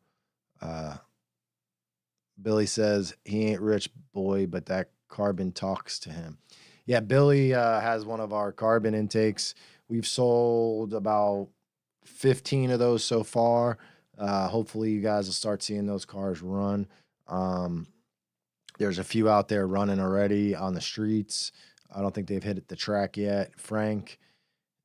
Billy says he ain't rich, boy, but that carbon talks to him. Yeah, Billy has one of our carbon intakes. We've sold about 15 of those so far. Hopefully, you guys will start seeing those cars run. There's a few out there running already on the streets. I don't think they've hit the track yet. Frank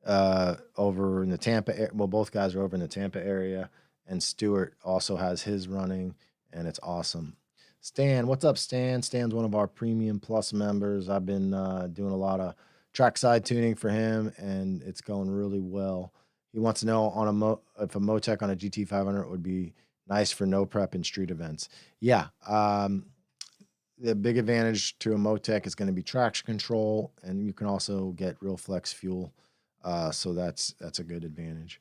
over in the Tampa, well, both guys are over in the Tampa area, and Stewart also has his running, and it's awesome. Stan, what's up, Stan? Stan's one of our Premium Plus members. I've been doing a lot of trackside tuning for him, and it's going really well. He wants to know if a Motec on a GT500 would be nice for no prep and street events. Yeah, the big advantage to a Motec is going to be traction control, and you can also get real flex fuel. So that's a good advantage.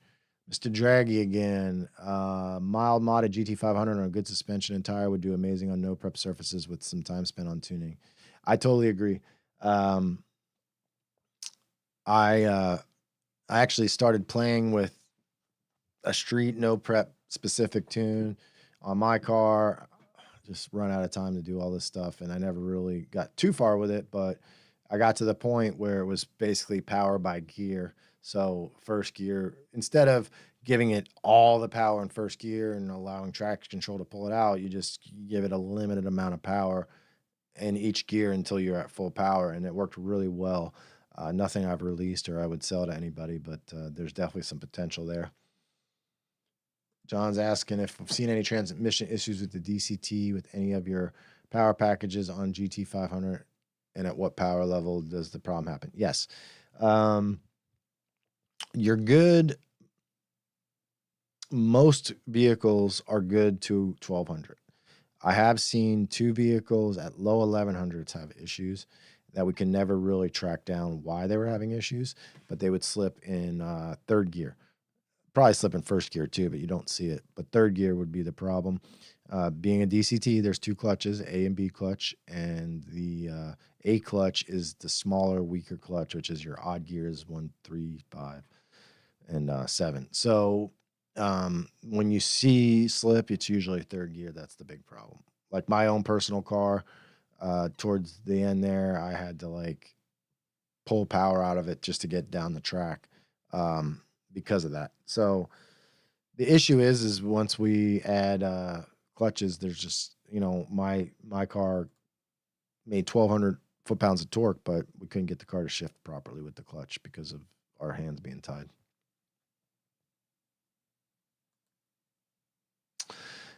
Mr. Draghi again, mild modded GT500 on a good suspension and tire would do amazing on no prep surfaces with some time spent on tuning. I totally agree. I actually started playing with a street no prep specific tune on my car. Just run out of time to do all this stuff, and I never really got too far with it, but I got to the point where it was basically power by gear. So first gear, instead of giving it all the power in first gear and allowing traction control to pull it out, you just give it a limited amount of power in each gear until you're at full power, and it worked really well. Nothing I've released or I would sell to anybody, but there's definitely some potential there. John's asking if we've seen any transmission issues with the DCT with any of your power packages on GT500, and at what power level does the problem happen? Yes. You're good. Most vehicles are good to 1200. I have seen two vehicles at low 1100s have issues that we can never really track down why they were having issues, but they would slip in third gear. Probably slip in first gear too, but you don't see it. But third gear would be the problem. Being a DCT, there's two clutches, A and B clutch, and the A clutch is the smaller, weaker clutch, which is your odd gears 1, 3, 5, and 7. So when you see slip, it's usually third gear. That's the big problem. Like my own personal car, towards the end there, I had to like pull power out of it just to get down the track because of that. So the issue is once we add clutches, there's just, my car made 1,200 foot-pounds of torque, but we couldn't get the car to shift properly with the clutch because of our hands being tied.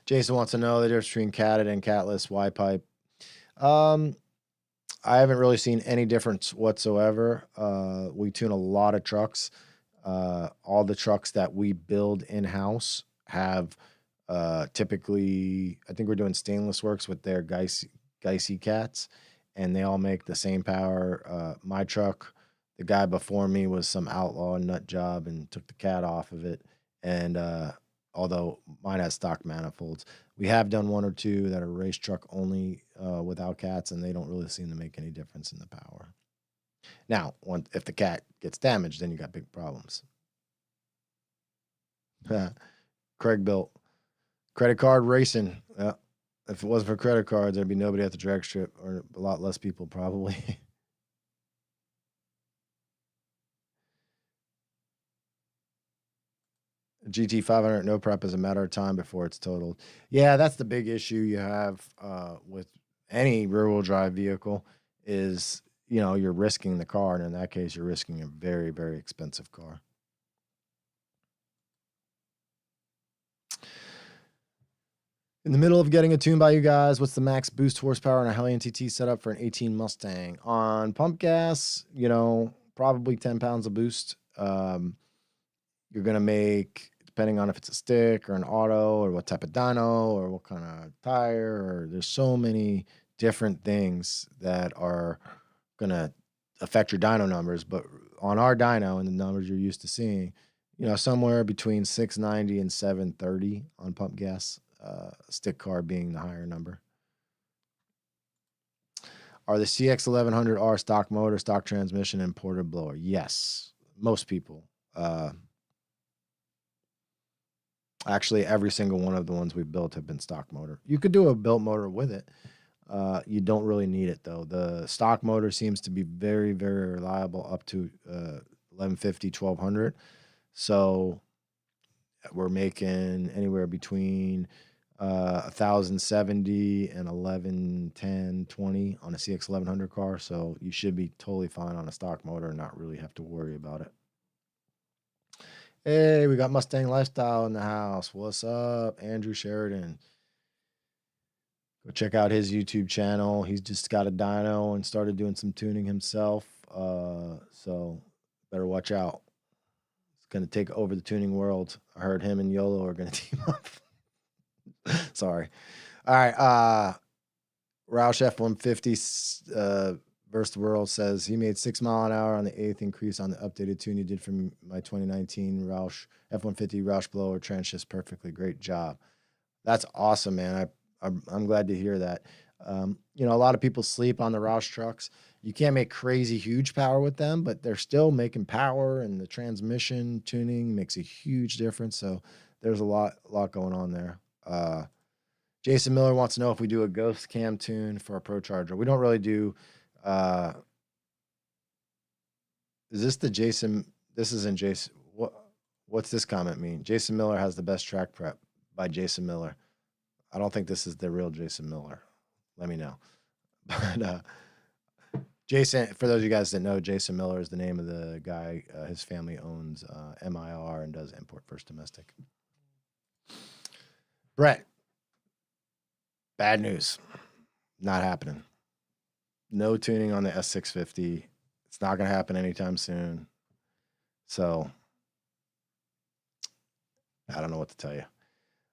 Jason wants to know the difference between catted and catless Y-pipe. I haven't really seen any difference whatsoever. We tune a lot of trucks. All the trucks that we build in-house have typically, I think we're doing Stainless Works with their Geissy cats, and they all make the same power. My truck, the guy before me was some outlaw nut job and took the cat off of it. And although mine has stock manifolds, we have done one or two that are race truck only without cats, and they don't really seem to make any difference in the power. Now, if the cat gets damaged, then you got big problems. Craig built credit card racing. If it wasn't for credit cards, there'd be nobody at the drag strip, or a lot less people probably. GT500 no prep is a matter of time before it's totaled. Yeah, that's the big issue you have with any rear-wheel drive vehicle is, you're risking the car, and in that case, you're risking a very, very expensive car. In the middle of getting a tune by you guys, what's the max boost horsepower on a Hellion TT setup for an 18 Mustang? On pump gas, probably 10 pounds of boost. You're going to make, depending on if it's a stick or an auto or what type of dyno or what kind of tire, or there's so many different things that are going to affect your dyno numbers. But on our dyno and the numbers you're used to seeing, somewhere between 690 and 730 on pump gas, stick car being the higher number. Are the CX1100R stock motor, stock transmission, and imported blower? Yes, most people. Actually, every single one of the ones we've built have been stock motor. You could do a built motor with it. You don't really need it, though. The stock motor seems to be very, very reliable up to 1150, 1200. So we're making anywhere between 1070 and 1110, 20 on a CX1100 car. So you should be totally fine on a stock motor and not really have to worry about it. Hey, we got Mustang Lifestyle in the house. What's up, Andrew Sheridan? Go check out his YouTube channel. He's just got a dyno and started doing some tuning himself. So better watch out. It's going to take over the tuning world. I heard him and YOLO are going to team up. Sorry. All right. Roush F-150 Versus the World says he made 6 mile an hour on the 8th increase on the updated tune you did from my 2019 Roush F-150 Roush blower trenches perfectly. Great job. That's awesome, man. I'm glad to hear that. A lot of people sleep on the Roush trucks. You can't make crazy huge power with them, but they're still making power, and the transmission tuning makes a huge difference. So there's a lot going on there. Jason Miller wants to know if we do a ghost cam tune for a Pro Charger. We don't really do. Is this the Jason? This isn't Jason. What's this comment mean? Jason Miller has the best track prep by Jason Miller. I don't think this is the real Jason Miller. Let me know. But Jason, for those of you guys that know, Jason Miller is the name of the guy. His family owns MIR and does import first domestic. Brett, bad news. Not happening. No tuning on the S650. It's not going to happen anytime soon. So I don't know what to tell you.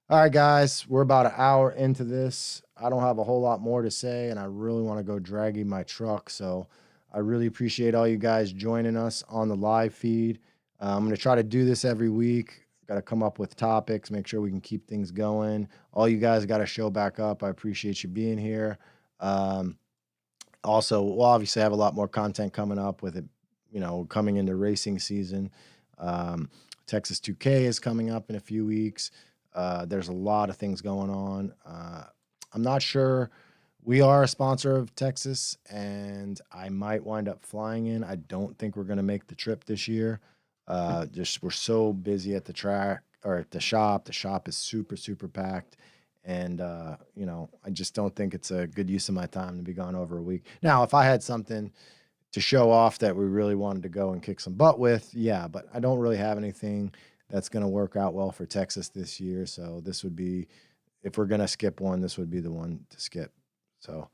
All right, guys, we're about an hour into this. I don't have a whole lot more to say, and I really want to go dragging my truck. So I really appreciate all you guys joining us on the live feed. I'm going to try to do this every week. Got to come up with topics, make sure we can keep things going. All you guys got to show back up. I appreciate you being here. Also, we'll obviously have a lot more content coming up with it, coming into racing season. Texas 2K is coming up in a few weeks. There's a lot of things going on. I'm not sure. We are a sponsor of Texas, and I might wind up flying in. I don't think we're going to make the trip this year. We're so busy at the track or at the shop. The shop is super, super packed. And, I just don't think it's a good use of my time to be gone over a week. Now, if I had something to show off that we really wanted to go and kick some butt with, yeah, but I don't really have anything that's going to work out well for Texas this year. So this would be, if we're going to skip one, this would be the one to skip. So,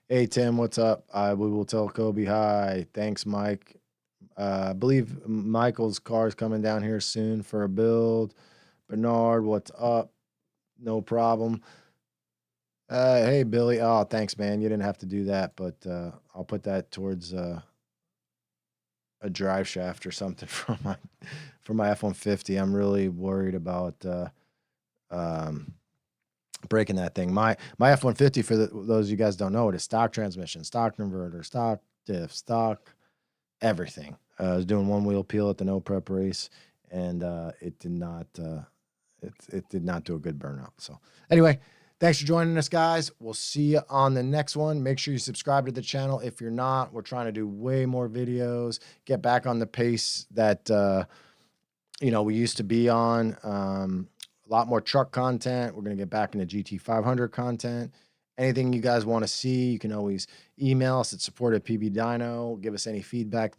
hey, Tim, what's up? We will tell Kobe hi. Thanks, Mike. I believe Michael's car is coming down here soon for a build. Bernard, what's up? No problem. Hey, Billy. Oh, thanks, man. You didn't have to do that, but I'll put that towards a drive shaft or something for my F-150. I'm really worried about breaking that thing. My F-150, for those of you guys don't know, it is stock transmission, stock converter, stock diff, stock everything. I was doing one wheel peel at the no prep race, and it did not do a good burnout. So anyway, thanks for joining us, guys. We'll see you on the next one. Make sure you subscribe to the channel if you're not. We're trying to do way more videos, get back on the pace that we used to be on. A lot more truck content. We're going to get back into GT500 content. Anything you guys want to see, you can always email us at support@PBDino. Give us any feedback